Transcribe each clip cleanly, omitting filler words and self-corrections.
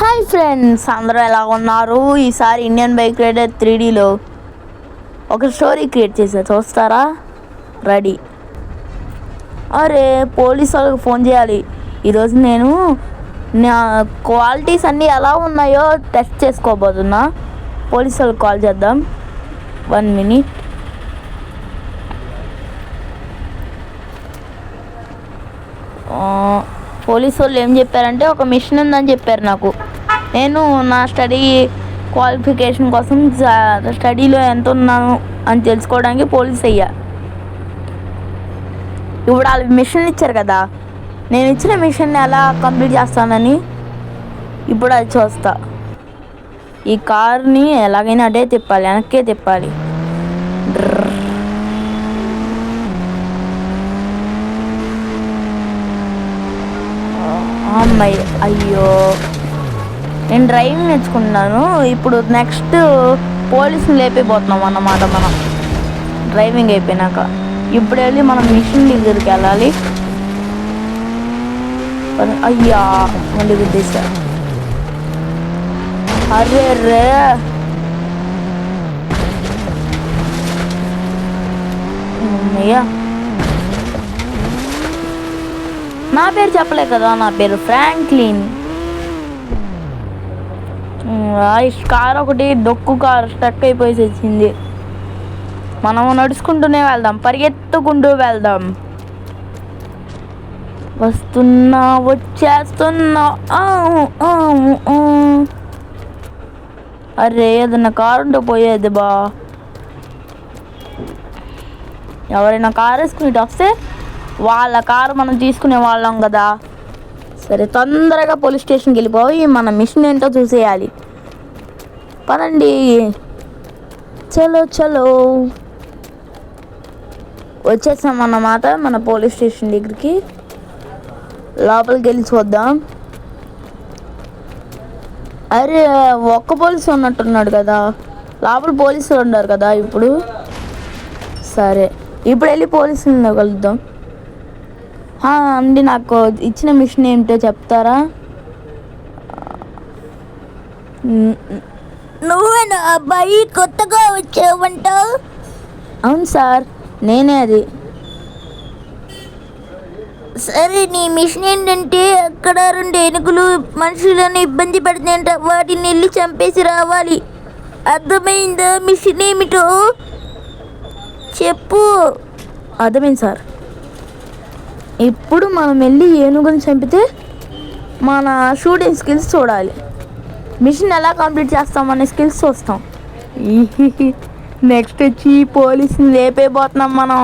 Hi friends, అందరూ ఎలా ఉన్నారు? ఈసారి ఇండియన్ బైక్ రైడర్ 3Dలో ఒక స్టోరీ క్రియేట్ చేశా, చూస్తారా? రెడీ. అరే, పోలీసు వాళ్ళకి ఫోన్ చేయాలి. ఈరోజు నేను నా క్వాలిటీస్ అన్నీ ఎలా ఉన్నాయో టెస్ట్ చేసుకోబోతున్నా. పోలీసు వాళ్ళకి కాల్ చేద్దాం. 1 minute. పోలీసు వాళ్ళు ఏం చెప్పారంటే ఒక మిషన్ ఉందని చెప్పారు నాకు. నేను నా స్టడీ క్వాలిఫికేషన్ కోసం స్టడీలో ఎంత ఉన్నాను అని తెలుసుకోవడానికి పోలీస్ అయ్యా. ఇప్పుడు వాళ్ళు మిషన్ ఇచ్చారు కదా, నేను ఇచ్చిన మిషన్ని ఎలా కంప్లీట్ చేస్తానని ఇప్పుడు అది చూస్తా. ఈ కార్ని ఎలాగైనా అదే తిప్పాలి, వెనక్కే తిప్పాలి. అమ్మాయి, అయ్యో, నేను డ్రైవింగ్ నేర్చుకున్నాను. ఇప్పుడు నెక్స్ట్ పోలీసుని లేపిపోతున్నాం అన్నమాట. మనం డ్రైవింగ్ అయిపోయినాక ఇప్పుడు వెళ్ళి మనం మిషన్ దగ్గరికి వెళ్ళాలి. అయ్యా, మళ్ళీ గుద్దేశా. అరే రే, అయ్యా, నా పేరు చెప్పలే కదా, నా పేరు ఫ్రాంక్లిన్. కార్ ఒకటి డొక్కు కార్ స్టక్ అయిపోయి వచ్చింది. మనం నడుచుకుంటూనే వెళ్దాం, పరిగెత్తుకుంటూ వెళ్దాం. వస్తున్నా, వచ్చేస్తున్నా. అరే, ఏదన్నా కారు ఉంటే పోయేది బా. ఎవరైనా కారు వేసుకుని వస్తే వాళ్ళ కారు మనం తీసుకునే వాళ్ళం కదా. సరే, తొందరగా పోలీస్ స్టేషన్కి వెళ్ళిపోయి మన మిషన్ ఏంటో చూసేయాలి. పదండి, చలో చలో. వచ్చేసాం అన్నమాట మన పోలీస్ స్టేషన్ దగ్గరికి. లోపలికి వెళ్ళి చూద్దాం. అరే, ఒక్క పోలీసు ఉన్నట్టున్నాడు కదా, లోపల పోలీసులు ఉన్నారు కదా ఇప్పుడు. సరే, ఇప్పుడు వెళ్ళి పోలీసులను కలుద్దాం. అండి, నాకు ఇచ్చిన మిషన్ ఏంటో చెప్తారా? నువ్వేనా అబ్బాయి, కొత్తగా వచ్చావంట? అవును సార్, నేనే అది. సరే, నీ మిషన్ ఏంటంటే అక్కడ 2 ఏనుగులు మనుషులను ఇబ్బంది పడుతుందంట, వాటిని వెళ్ళి చంపేసి రావాలి. అర్థమైందా? మిషన్ ఏమిటో చెప్పు. అర్థమైంది సార్. ఇప్పుడు మనం వెళ్ళి ఏనుగుని చంపితే మన షూటింగ్ స్కిల్స్ చూడాలి. మిషన్ ఎలా కంప్లీట్ చేస్తామనే స్కిల్స్ చూస్తాం. నెక్స్ట్ వచ్చి పోలీసుని లేపేపోతున్నాం మనం.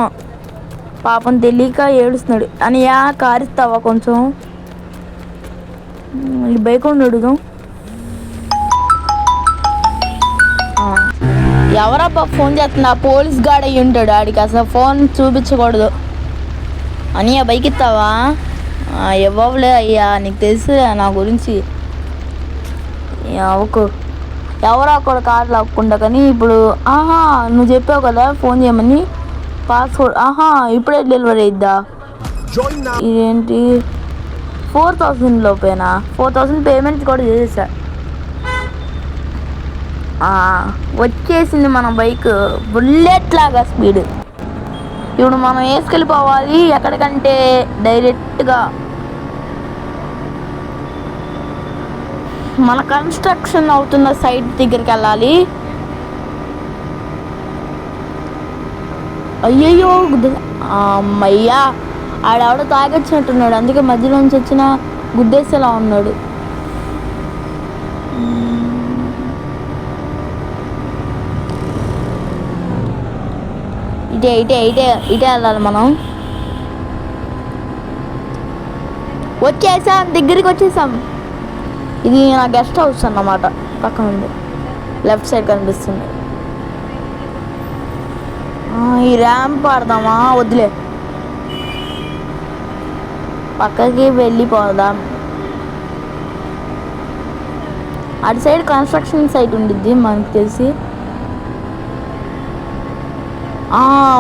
పాపం తెలియక ఏడుస్తున్నాడు. అని కారు ఇస్తావా కొంచెం? ఈ బైక్ అడుగుదాం. ఎవరబ్బా ఫోన్ చేస్తున్నా? పోలీస్ గార్డ్ అయ్యి ఉంటాడు. ఆడికి అసలు ఫోన్ చూపించకూడదు. అని ఆ బైక్ ఇస్తావా? ఇవ్వలే అయ్యా, నీకు తెలుసు నా గురించి. ఎవరో అక్కడ కారు లాక్కుండా. కానీ ఇప్పుడు నువ్వు చెప్పావు కదా ఫోన్ చేయమని, పాస్వర్డ్. ఇప్పుడే డెలివరీ అయిద్దా? ఇదేంటి 4000 లోపేనా? 4000 పేమెంట్ కూడా చేసేసా. వచ్చేసింది మన బైక్, బుల్లెట్ లాగా స్పీడ్. ఇప్పుడు మనం వేసుకెళ్ళిపోవాలి ఎక్కడికంటే డైరెక్ట్గా మన కన్స్ట్రక్షన్ అవుతున్న సైట్ దగ్గరికి వెళ్ళాలి. అయ్యయ్యో, అమ్మయ్యా, ఆడెవడో తాగొచ్చినట్టున్నాడు, అందుకే మధ్యలోంచి వచ్చిన గుద్దేసేలా ఉన్నాడు. ఇటే వెళ్ళాలి మనం. వచ్చేసాం, దగ్గరికి వచ్చేసాం. ఇది నా గెస్ట్ హౌస్ అన్నమాట. పక్కన ఉంది, లెఫ్ట్ సైడ్ కనిపిస్తుంది. ఈ ర్యాంప్ ఆడదామా? వద్దులే, పక్కకి వెళ్ళిపోదాం. అటు సైడ్ కన్స్ట్రక్షన్ సైట్ ఉండిద్ది మనకు తెలిసి.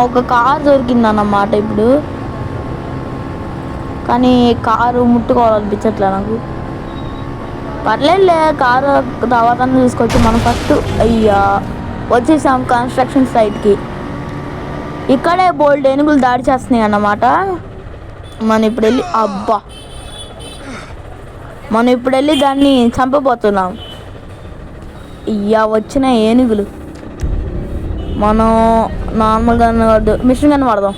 ఒక కారు దొరికిందన్నమాట ఇప్పుడు. కానీ కారు ముట్టుకోవాలనిపించట్లే నాకు. పర్లేదులే, కారు తర్వాత తీసుకొచ్చి మనం ఫస్ట్ అయ్యా వచ్చేసాం కన్స్ట్రక్షన్ సైట్కి. ఇక్కడే బోల్డ్ ఏనుగులు దాడి చేస్తున్నాయి అన్నమాట. మనం ఇప్పుడు వెళ్ళి దాన్ని చంపబోతున్నాం. ఇయ్యా వచ్చిన ఏనుగులు. మనం నార్మల్గా మిషన్ గన్ వాడదాం.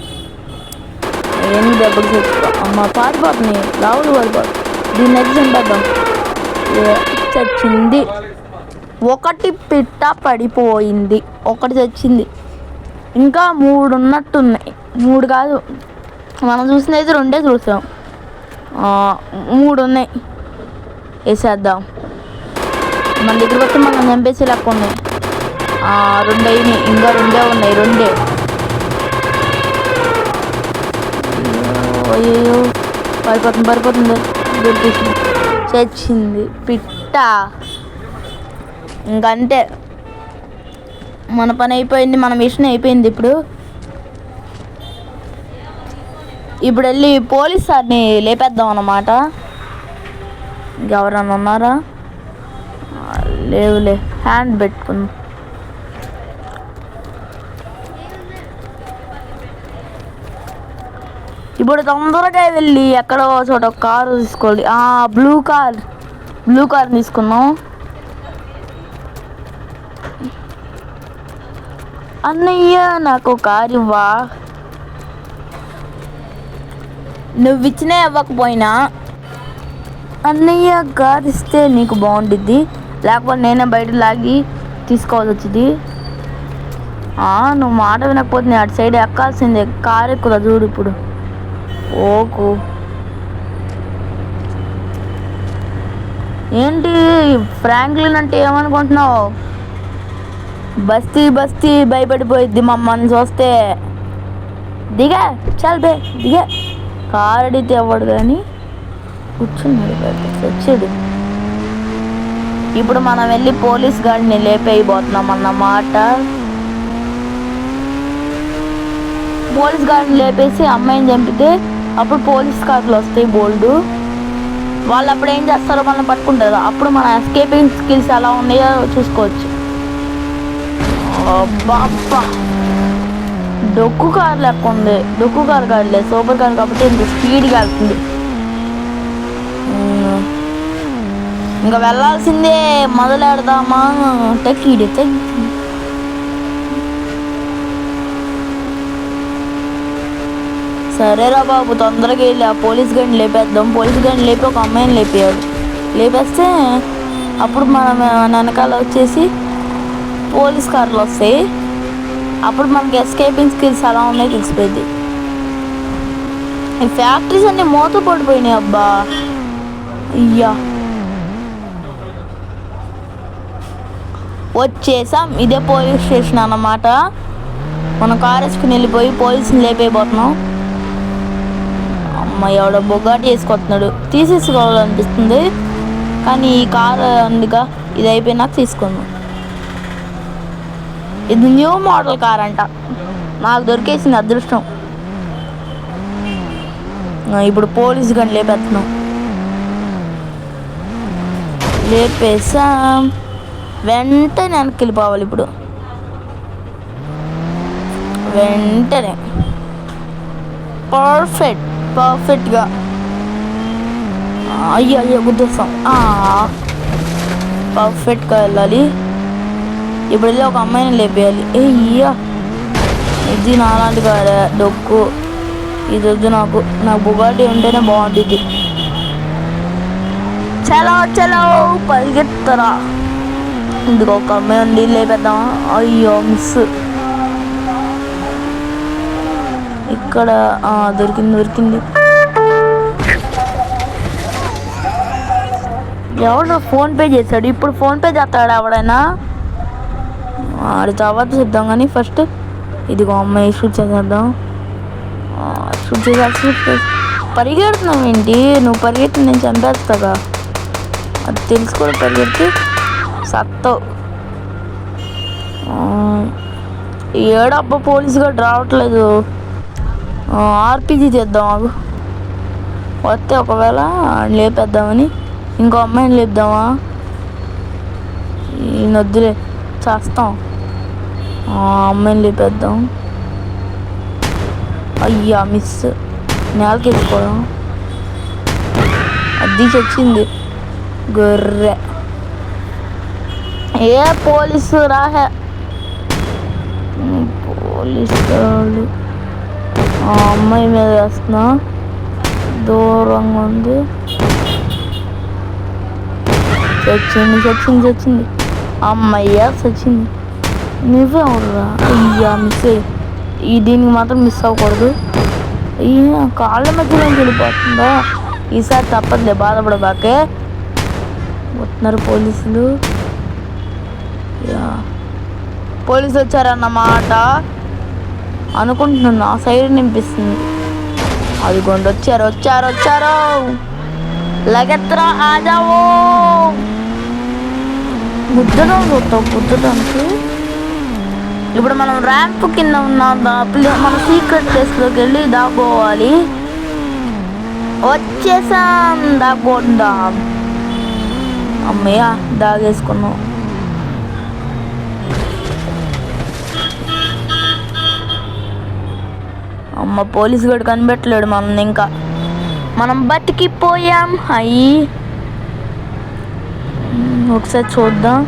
ఏనుగు దెబ్బలు తెచ్చుకో. అమ్మ పారిపోతుంది, లావులు పారిపోతుంది. దీన్ని అయితే చంపేద్దాం. చచ్చింది. ఒకటి పిట్ట పడిపోయింది, ఒకటి చచ్చింది. ఇంకా 3 ఉన్నట్టున్నాయి. 3 కాదు, మనం చూసినది అయితే 2 చూసాం. 3 ఉన్నాయి. వేసేద్దాం. మన దగ్గర వస్తే మనం చంపేసి లెక్క ఉన్నాయి. 2 అయినాయి, ఇంకా 2 ఉన్నాయి. 2 అయ్యో పడిపోతుంది. దొరికేసింది, చచ్చింది పిట్ట. ఇంకంతే, మన పని అయిపోయింది, మన మిషన్ అయిపోయింది. ఇప్పుడు వెళ్ళి పోలీస్ సార్ని లేపేద్దాం అన్నమాట. ఇంకెవరన్నా ఉన్నారా? లేవులే, హ్యాండ్ పెట్టుకుందాం. ఇప్పుడు తొందరగా వెళ్ళి ఎక్కడో చోట కారు తీసుకోవాలి. బ్లూ కార్ తీసుకున్నాం. అన్నయ్య నాకు కారు ఇవ్వా. నువ్వు ఇచ్చినా ఇవ్వకపోయినా అన్నయ్య కారు ఇస్తే నీకు బాగుండిద్ది, లేకపోతే నేనే బయట లాగి తీసుకోవాల్సి వచ్చింది. నువ్వు మాట వినకపోతే నేను అటు సైడ్ ఎక్కాల్సిందే. కారు ఎక్కువ చూడు ఇప్పుడు. ఓకు ఏంటి ఫ్రాంక్లిన్ అంటే ఏమనుకుంటున్నావు? బస్తీ భయపడిపోయిద్ది మమ్మల్ని చూస్తే. దిగా దిగా. కారు అడిగితే అవ్వడు కానీ కూర్చున్నాడు వచ్చాడు. ఇప్పుడు మనం వెళ్ళి పోలీస్ గార్డ్ని లేపేయబోతున్నాం అన్నమాట. పోలీస్ గార్డ్ని లేపేసి అమ్మాయిని చంపితే అప్పుడు పోలీస్ కార్లు వస్తాయి బోల్డ్. వాళ్ళు అప్పుడు ఏం చేస్తారో మనం పట్టుకుంటారు. అప్పుడు మన ఎస్కేపింగ్ స్కిల్స్ ఎలా ఉన్నాయో చూసుకోవచ్చు. అబ్బా డొక్కు కార్ లెక్క ఉంది. డొక్కు కార్ కాదులే, సూపర్ కార్ కాబట్టి ఇంత స్పీడ్గా వెళ్తుంది. ఇంకా వెళ్ళాల్సిందే. మొదలెడదామా? టెక్కీడి సరేరా బాబు, తొందరగా వెళ్ళి ఆ పోలీస్ గాడిని లేపేద్దాం. పోలీస్ గాడిని లేపి ఒక అమ్మాయిని లేపేయాడు. లేపేస్తే అప్పుడు మనం వెనకాల వచ్చేసి పోలీస్ కార్లు వస్తాయి. అప్పుడు మనకి ఎస్కేపింగ్ స్కిల్స్ ఎలా ఉన్నాయో తెలిసిపోయింది. ఈ ఫ్యాక్టరీస్ అన్నీ మూత పడిపోయినాయి. అబ్బా అయ్యా వచ్చేసాం. ఇదే పోలీస్ స్టేషన్ అన్నమాట. మనం కారు వేసుకుని వెళ్ళిపోయి పోలీసుని లేపైపోతున్నాం. అమ్మ ఎవడో బొగ్గాటి వేసుకొస్తున్నాడు. తీసేసుకోవాలనిపిస్తుంది కానీ ఈ కారు అందుగా ఇది అయిపోయినాక తీసుకుందాం. ఇది న్యూ మోడల్ కార్ అంట. నాకు దొరికేసింది అదృష్టం. ఇప్పుడు పోలీస్ గని లేపేస్తున్నాం. లేపేసాం. వెంటనే వెనక్కి వెళ్ళిపోవాలి. ఇప్పుడు వెంటనే పర్ఫెక్ట్గా అయ్యో గుర్తొస్తాం. పర్ఫెక్ట్గా వెళ్ళాలి. ఇప్పుడు వెళ్ళి ఒక అమ్మాయిని లేపేయాలి. ఇది నాలాంటి కాదా డొక్కు. ఇది వద్దు నాకు బుగాటి ఉంటేనే బాగుంటుంది. చలో పరిగెత్తరా. ఇందుకు ఒక అమ్మాయి ఉంది, లేపేద్దామా? అయ్యో మిస్. ఇక్కడ దొరికింది. ఎవడో ఫోన్పే చేశాడు. ఇప్పుడు ఫోన్పే చేస్తాడు ఎవడైనా. అది తర్వాత చెప్దాం కానీ ఫస్ట్ ఇదిగో అమ్మాయి షూట్ చేసేద్దాం. పరిగెడుతున్నావు ఏంటి? నువ్వు పరిగెత్తి నేను చంపేస్తాగా. అది తెలుసు కూడా పరిగెత్తి సత్తావు. ఏడబ్బా పోలీసు కూడా రావట్లేదు. ఆర్పీజీ చేద్దాం. వస్తే ఒకవేళ లేపేద్దామని ఇంకో అమ్మాయిని లేపుదామా? ఈ నొద్దులే, చేస్తాం. ఆ అమ్మాయిని లేపేద్దాం. అయ్యా మిస్, నేలకి వేసుకోవడం. అది చచ్చింది గొర్రె. ఏ పోలీసు రాహే, పోలీసు వాళ్ళు. ఆ అమ్మాయి మీద వేస్తున్నా, దూరంగా ఉంది. చచ్చింది. అమ్మయ్య చచ్చింది. నువ్వెవరురా? అయ్యా మిస్. దీనికి మాత్రం మిస్ అవ్వకూడదు. అయ్యా కాళ్ళ మధ్యలో వెళ్ళిపోతుందా? ఈసారి తప్పదులే, బాధపడబాకే. వస్తున్నారు పోలీసులు. పోలీసులు వచ్చారన్నమాట అనుకుంటున్నాను. ఆ సైడ్ నింపిస్తుంది. అదిగోండి, వచ్చారు. లగెత్రా ఆజావో. గుద్దడానికి ఇప్పుడు మనం ర్యాంప్ కింద ఉన్నాం. మన సీక్రెట్ ప్లేస్లోకి వెళ్ళి దాక్కోవాలి. వచ్చేసాం, దాక్కుందాం. అమ్మయ్య దాగేసుకున్నాం. అమ్మ పోలీసు గడు కనిపెట్టలేడు మనం. ఇంకా మనం బతికిపోయాం. అయ్యి ఒకసారి చూద్దాం.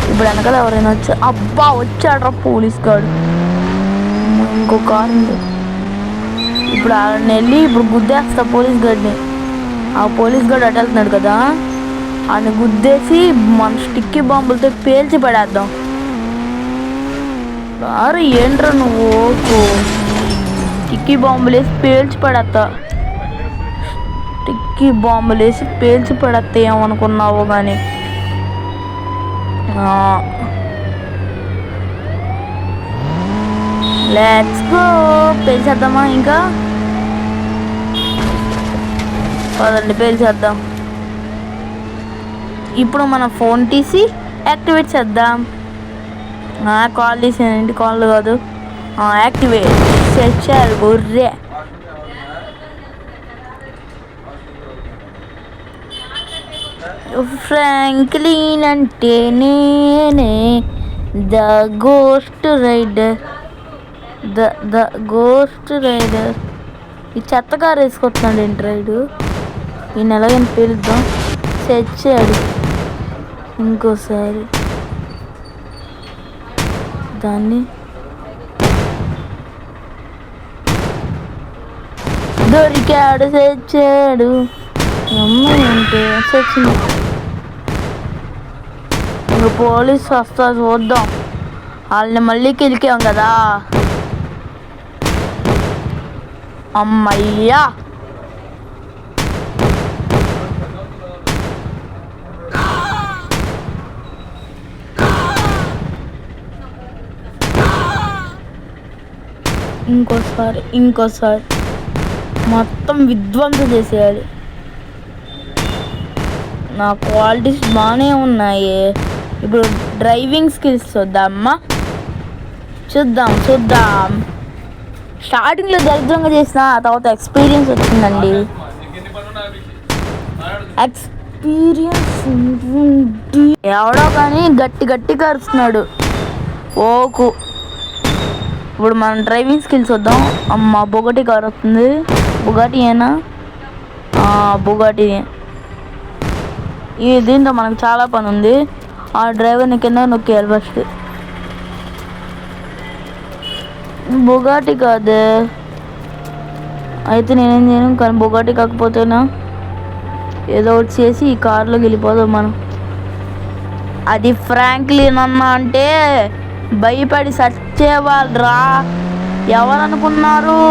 ఇప్పుడు వెనకాల ఎవరైనా వచ్చా? అబ్బా వచ్చాడ్రా పోలీస్ గాడు. ఇంకో కారు ఉంది. ఇప్పుడు ఆయన వెళ్ళి ఇప్పుడు గుద్దేస్తా పోలీస్ గాడిని. ఆ పోలీస్ గాడు అటు వెళ్తున్నాడు కదా, ఆయన గుద్దేసి మన స్టిక్కీ బాంబులతో పేల్చి పడేద్దాం. అరే ఏంట్రా నువ్వు? స్టిక్కీ బాంబులు వేసి పేల్చి పడేస్తా. స్టిక్కీ బాంబులు వేసి పేల్చి పడేస్తా ఏమనుకున్నావు కానీ. Let's go. పేల్చేద్దామా? ఇంకా పదండి పేల్చేద్దాం. ఇప్పుడు మన ఫోన్ తీసి యాక్టివేట్ చేద్దాం. కాల్ తీసేయండి, కాల్ కాదు, యాక్టివేట్ చేశారు. గొర్రె. ఫ్రాంక్లిన్ అంటే నేనే, the Ghost Rider. The Ghost Rider. ఈ చెత్తకారు వేసుకొస్తున్నాడు ఏంటి రైడు? ఈ నెలగని పిలుద్దాం. చచ్చాడు. ఇంకోసారి దాన్ని దొరికాడు, చచ్చాడు. అమ్మాయి అంటే చచ్చింది. ఇంక పోలీసు వస్తా చూద్దాం. వాళ్ళని మళ్ళీ కిలికాం కదా. అమ్మయ్యా ఇంకోసారి మొత్తం విధ్వంసం చేసేయాలి. నా క్వాలిటీస్ బాగానే ఉన్నాయి. ఇప్పుడు డ్రైవింగ్ స్కిల్స్ చూద్దామా? చూద్దాం. స్టార్టింగ్లో దరిద్రంగా చేసిన తర్వాత ఎక్స్పీరియన్స్ వచ్చిందండి. ఎవడో కానీ గట్టిగా అరుస్తున్నాడు. ఓకు. ఇప్పుడు మనం డ్రైవింగ్ స్కిల్స్ వద్దాం. అమ్మ బుగటి కార్ వస్తుంది. బుగాటి ఏనా? బుగాటి. దీంతో మనకు చాలా పని ఉంది. ఆ డ్రైవర్ని కింద నొక్కేయాలి ఫస్ట్. బుగాటి కాదు అయితే నేనేం చేయను. కానీ బుగాటి కాకపోతేనా ఏదో ఒకటి చేసి ఈ కార్లోకి వెళ్ళిపోదాం మనం. అది ఫ్రాంక్లిన్ అన్న అంటే భయపడి సచ్చేవాళ్ళరా. ఎవరనుకున్నారు?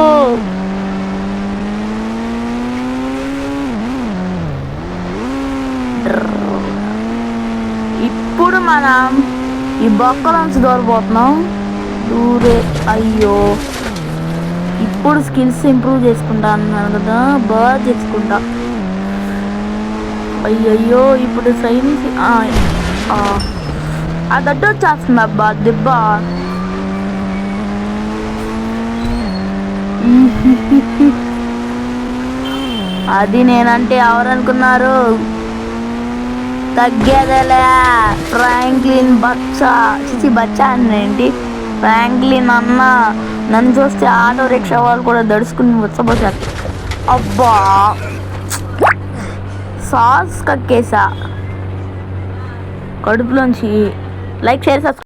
ఇప్పుడు మనం ఈ బొక్కలోంచి దూరపోతున్నాం. దూరే. అయ్యో ఇప్పుడు స్కిల్స్ ఇంప్రూవ్ చేసుకుంటా అన్నాను కదా, బాగా చేసుకుంటా. అయ్యయ్యో ఇప్పుడు సైన్స్ అది అడ్డు వచ్చేస్తుంది. అబ్బా దెబ్బ. అది నేనంటే ఎవరనుకున్నారు? తగ్గేదేలే. ఫ్రాంక్లిన్ బచ్చా బచ్చా ఏంటి, ఫ్రాంక్లిన్ అన్న నన్ను చూస్తే ఆటో రిక్షా వాళ్ళు కూడా దడుచుకుని వచ్చబోసారు. అబ్బా సాస్ కక్కేసా కడుపులోంచి. Like share subscribe.